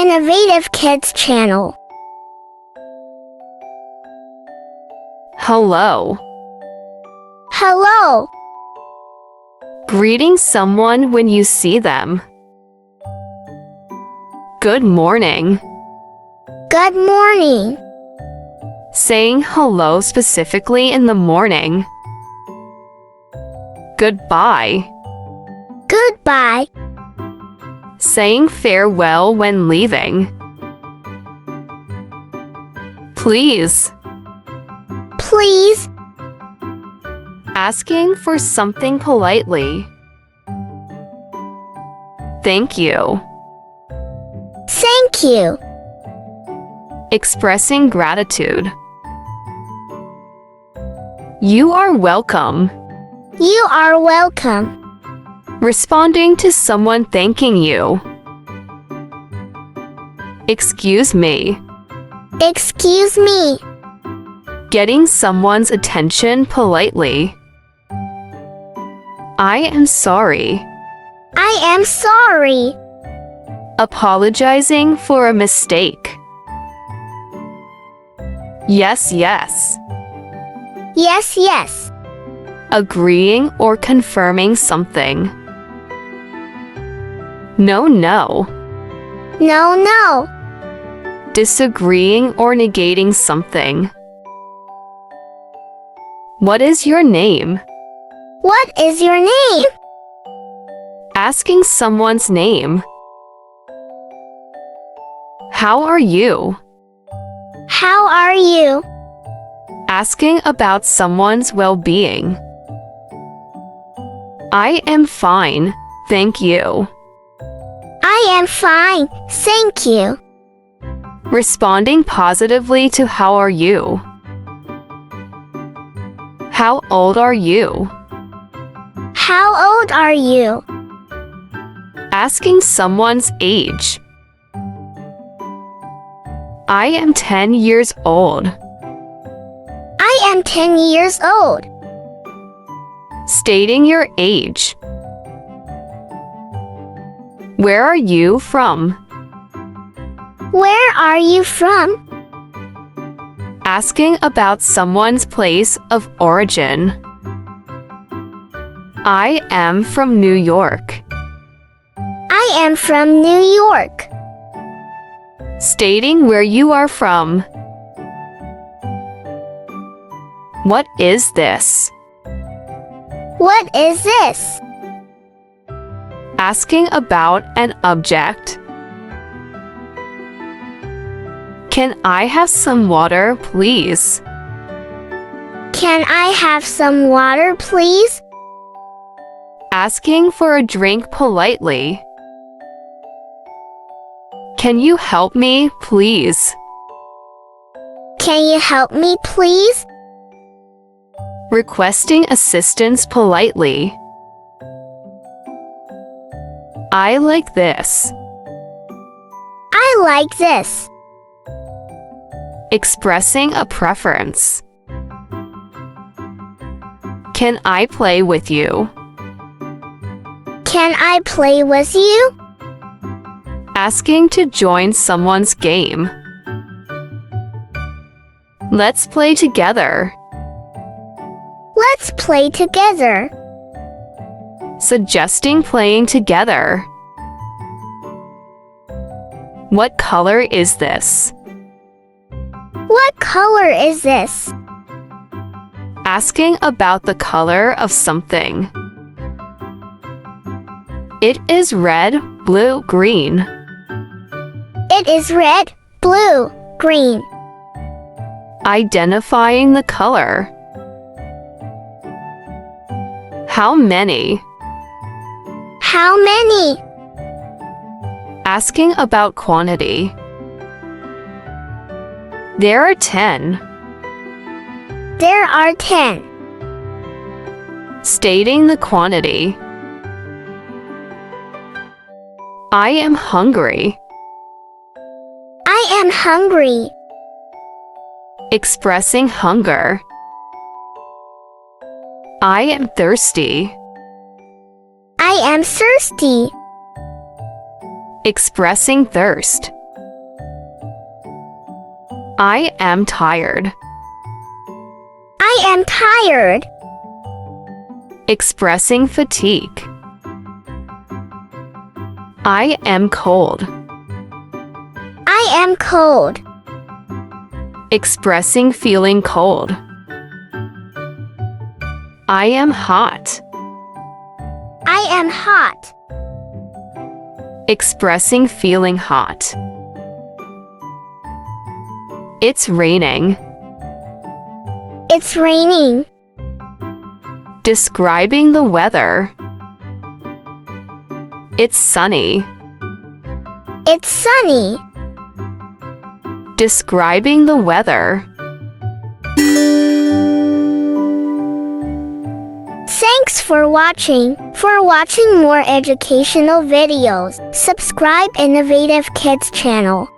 innovative kids channel. Hello. Hello. Greeting someone when you see them. Good morning. Good morning. Saying hello specifically in the morning. Goodbye. Goodbye. Saying farewell when leaving. Please. Please. Asking for something politely. Thank you. Thank you. Expressing gratitude. You are welcome. You are welcome. Responding to someone thanking you. Excuse me. Excuse me. Getting someone's attention politely. I am sorry. I am sorry. Apologizing for a mistake. Yes, yes. Yes, yes. Agreeing or confirming something. No, no. No, no. Disagreeing or negating something. What is your name? What is your name? Asking someone's name. How are you? How are you? Asking about someone's well-being. I am fine, thank you. I am fine, thank you. Responding positively to how are you? How old are you? How old are you? Asking someone's age. I am 10 years old. I am 10 years old. Stating your age. Where are you from? Where are you from? Asking about someone's place of origin. I am from New York. I am from New York. Stating where you are from. What is this? What is this? Asking about an object. Can I have some water, please? Can I have some water, please? Asking for a drink politely. Can you help me, please? Can you help me, please? Requesting assistance politely. I like this. I like this. Expressing a preference. Can I play with you? Can I play with you? Asking to join someone's game. Let's play together. Let's play together. Suggesting playing together. What color is this? What color is this? Asking about the color of something. It is red, blue, green. It is red, blue, green. Identifying the color. How many? How many? Asking about quantity. There are 10. There are 10. Stating the quantity. I am hungry. I am hungry. Expressing hunger. I am thirsty. I am thirsty. Expressing thirst. I am tired. I am tired. Expressing fatigue. I am cold. I am cold. Expressing feeling cold. I am hot. I am hot. Expressing feeling hot. It's raining. It's raining. Describing the weather. It's sunny. It's sunny. Describing the weather. Thanks for watching. For watching more educational videos, subscribe Innovative Kids channel.